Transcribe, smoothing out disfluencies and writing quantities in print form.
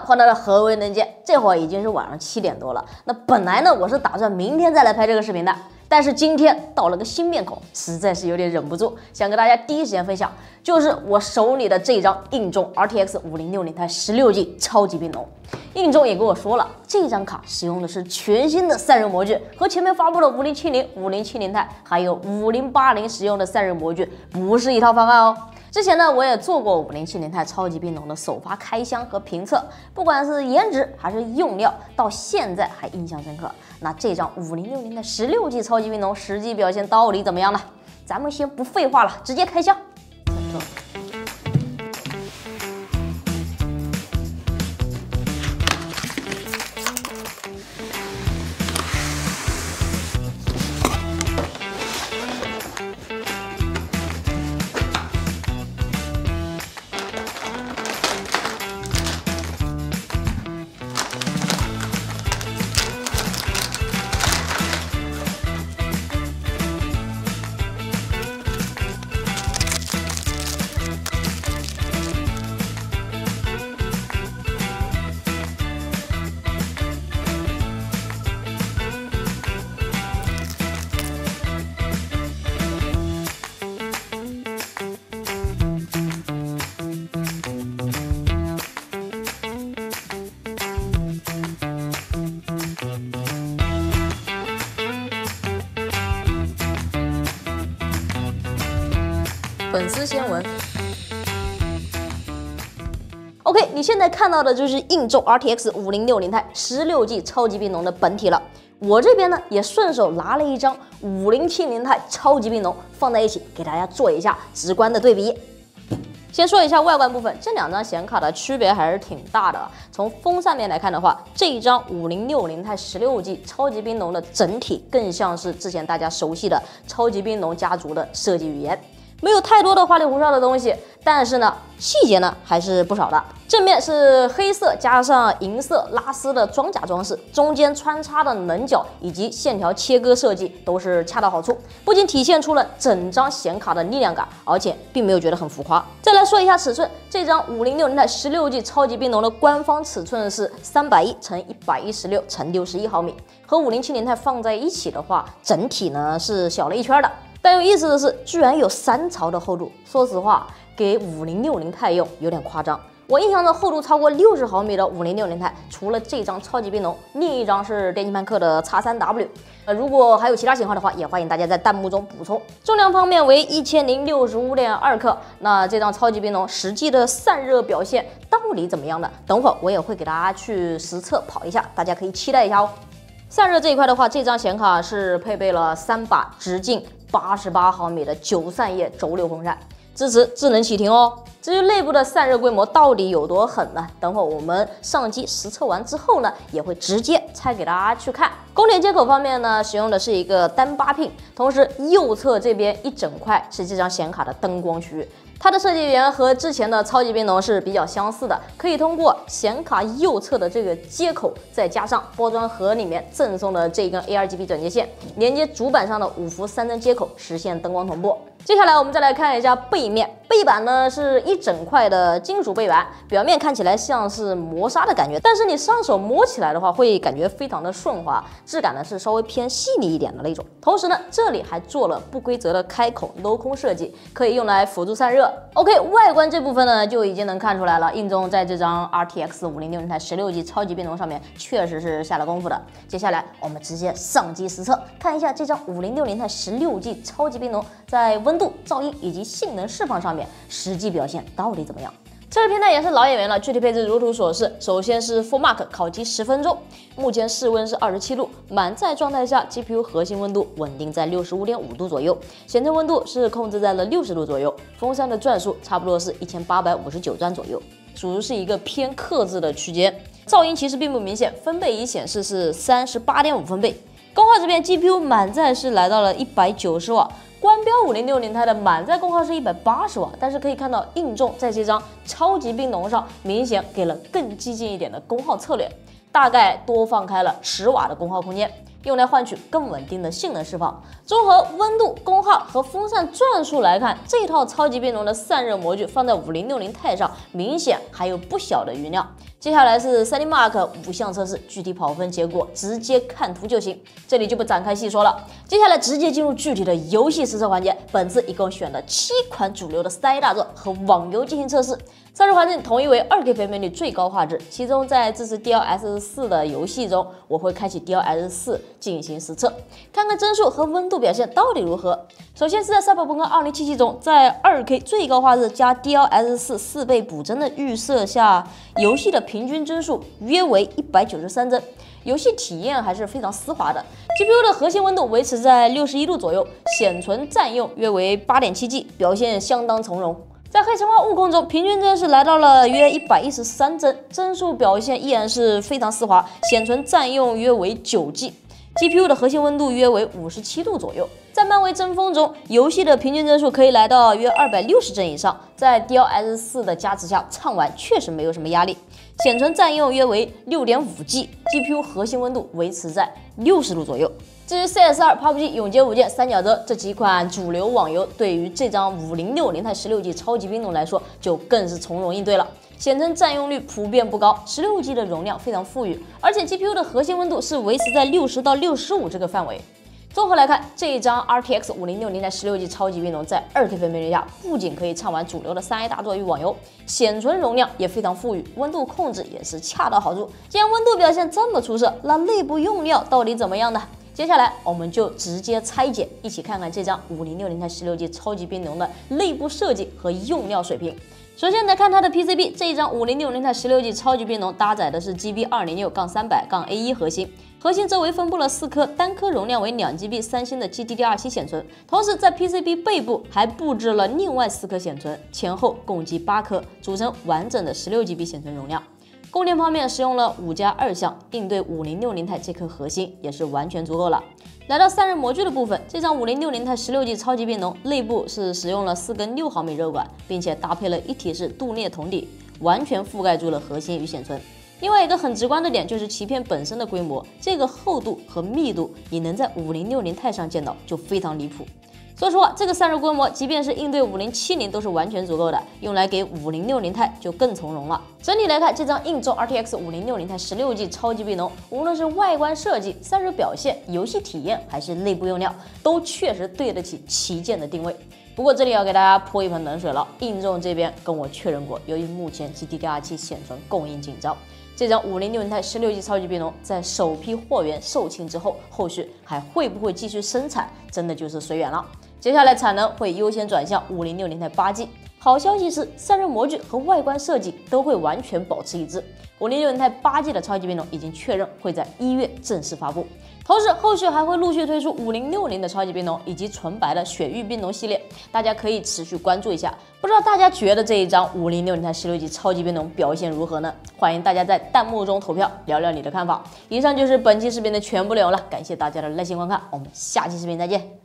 换到了何为能见，这会儿已经是晚上7点多了。那本来呢，我是打算明天再来拍这个视频的，但是今天到了个新面孔，实在是有点忍不住，想跟大家第一时间分享，就是我手里的这张硬重 RTX 5060 台16G 超级冰龙。硬重也跟我说了，这张卡使用的是全新的散热模具，和前面发布的5070、5070 钛还有5080使用的散热模具不是一套方案哦。之前呢，我也做过5070 钛超级冰龙的首发开箱和评测，不管是颜值还是用料，到现在还印象深刻。那这张5060的16G 超级冰龙实际表现到底怎么样呢？咱们先不废话了，直接开箱。粉丝先闻 ，OK， 你现在看到的就是硬重 RTX 5060 钛16G 超级冰龙的本体了。我这边呢也顺手拿了一张5070 钛超级冰龙放在一起，给大家做一下直观的对比。先说一下外观部分，这两张显卡的区别还是挺大的。从风扇面来看的话，这一张5060钛16G 超级冰龙的整体更像是之前大家熟悉的超级冰龙家族的设计语言。没有太多的花里胡哨的东西，但是呢，细节呢还是不少的。正面是黑色加上银色拉丝的装甲装饰，中间穿插的棱角以及线条切割设计都是恰到好处，不仅体现出了整张显卡的力量感，而且并没有觉得很浮夸。再来说一下尺寸，这张5060钛16G 超级冰龙的官方尺寸是310乘116乘61毫米，和5070钛放在一起的话，整体呢是小了一圈的。但有意思的是，居然有3槽的厚度。说实话，给5060钛用有点夸张。我印象中厚度超过60毫米的5060钛，除了这张超级冰龙，另一张是电竞派克的 X3W。如果还有其他型号的话，也欢迎大家在弹幕中补充。重量方面为1065.2克。那这张超级冰龙实际的散热表现到底怎么样呢？等会儿我也会给大家去实测跑一下，大家可以期待一下哦。散热这一块的话，这张显卡是配备了3把直径88毫米的9散叶轴流风扇，支持智能启停哦。至于内部的散热规模到底有多狠呢？等会儿我们上机实测完之后呢，也会直接拆给大家去看。供电接口方面呢，使用的是一个单8 pin， 同时右侧这边一整块是这张显卡的灯光区域。它的设计语言和之前的超级冰龙是比较相似的，可以通过显卡右侧的这个接口，再加上包装盒里面赠送的这一根 ARGB 转接线，连接主板上的5伏3灯接口，实现灯光同步。接下来我们再来看一下背面，背板呢是一整块的金属背板，表面看起来像是磨砂的感觉，但是你上手摸起来的话，会感觉非常的顺滑，质感呢是稍微偏细腻一点的那种。同时呢，这里还做了不规则的开口镂空设计，可以用来辅助散热。OK， 外观这部分呢就已经能看出来了，硬重在这张 RTX 5060钛16G 超级冰龙上面确实是下了功夫的。接下来我们直接上机实测，看一下这张5060钛16G 超级冰龙在温度、噪音以及性能释放上面实际表现到底怎么样。测试平台也是老演员了，具体配置如图所示。首先是 Full Mark 烤机10分钟，目前室温是27度，满载状态下 GPU 核心温度稳定在65.5度左右，显存温度是控制在了60度左右，风扇的转速差不多是1859转左右，属于是一个偏克制的区间。噪音其实并不明显，分贝仪显示是38.5分贝。功耗这边 GPU 满载是来到了190瓦。官标5060钛的满载功耗是180瓦，但是可以看到硬重在这张超级冰龙上明显给了更激进一点的功耗策略，大概多放开了10瓦的功耗空间，用来换取更稳定的性能释放。综合温度、功耗和风扇转速来看，这套超级冰龙的散热模具放在5060钛上，明显还有不小的余量。接下来是 3D Mark 5项测试，具体跑分结果直接看图就行，这里就不展开细说了。接下来直接进入具体的游戏实测环节，本次一共选了7款主流的3A 大作和网游进行测试。测试环境统一为2K 分辨率最高画质，其中在支持 DLSS 的游戏中，我会开启 DLSS 进行实测，看看帧数和温度表现到底如何。首先是在《赛博朋克2077》中，在2K 最高画质加 DLSS 4倍补帧的预设下，游戏的平均帧数约为193帧，游戏体验还是非常丝滑的。GPU 的核心温度维持在61度左右，显存占用约为8.7G， 表现相当从容。在黑神话：悟空中，平均帧是来到了约113帧，帧数表现依然是非常丝滑，显存占用约为9G。GPU 的核心温度约为57度左右。在漫威争锋中，游戏的平均帧数可以来到约260帧以上，在 DLSS 的加持下，畅玩确实没有什么压力。显存占用约为6.5G，GPU 核心温度维持在60度左右。至于 CS2、PUBG、永劫无间、三角洲这几款主流网游，对于这张5060 16G 超级冰龙来说，就更是从容应对了。显存占用率普遍不高，16G 的容量非常富裕，而且 GPU 的核心温度是维持在60到65这个范围。综合来看，这一张 RTX 5060 16G 超级冰龙在2K 分辨率下，不仅可以畅玩主流的3A 大作与网游，显存容量也非常富裕，温度控制也是恰到好处。既然温度表现这么出色，那内部用料到底怎么样呢？接下来我们就直接拆解，一起看看这张5060 16G 超级冰龙的内部设计和用料水平。首先来看它的 PCB， 这一张5060 16G 超级冰龙搭载的是 GB206-300-A1 核心，核心周围分布了4颗，单颗容量为2GB 三星的 GDDR7 显存，同时在 PCB 背部还布置了另外4颗显存，前后共计8颗，组成完整的16GB 显存容量。供电方面使用了5+2项，应对5060 钛这颗核心也是完全足够了。来到散热模具的部分，这张5060 16G 超级冰龙内部是使用了4根6毫米热管，并且搭配了一体式镀镍铜底，完全覆盖住了核心与显存。另外一个很直观的点就是鳍片本身的规模，这个厚度和密度你能在5060 钛上见到，就非常离谱。说实话，这个散热规模即便是应对5070都是完全足够的，用来给5060 钛就更从容了。整体来看，这张硬重 RTX 5060 16G 超级冰龙，无论是外观设计、散热表现、游戏体验，还是内部用料，都确实对得起旗舰的定位。不过这里要给大家泼一盆冷水了，硬重这边跟我确认过，由于目前 GDDR7 显存供应紧张，这张5060 16G 超级冰龙在首批货源售罄之后，后续还会不会继续生产，真的就是随缘了。接下来产能会优先转向5060 8G。好消息是，散热模具和外观设计都会完全保持一致。5060 8G 的超级冰龙已经确认会在1月正式发布，同时后续还会陆续推出5060的超级冰龙以及纯白的雪域冰龙系列，大家可以持续关注一下。不知道大家觉得这一张5060 16G 超级冰龙表现如何呢？欢迎大家在弹幕中投票，聊聊你的看法。以上就是本期视频的全部内容了，感谢大家的耐心观看，我们下期视频再见。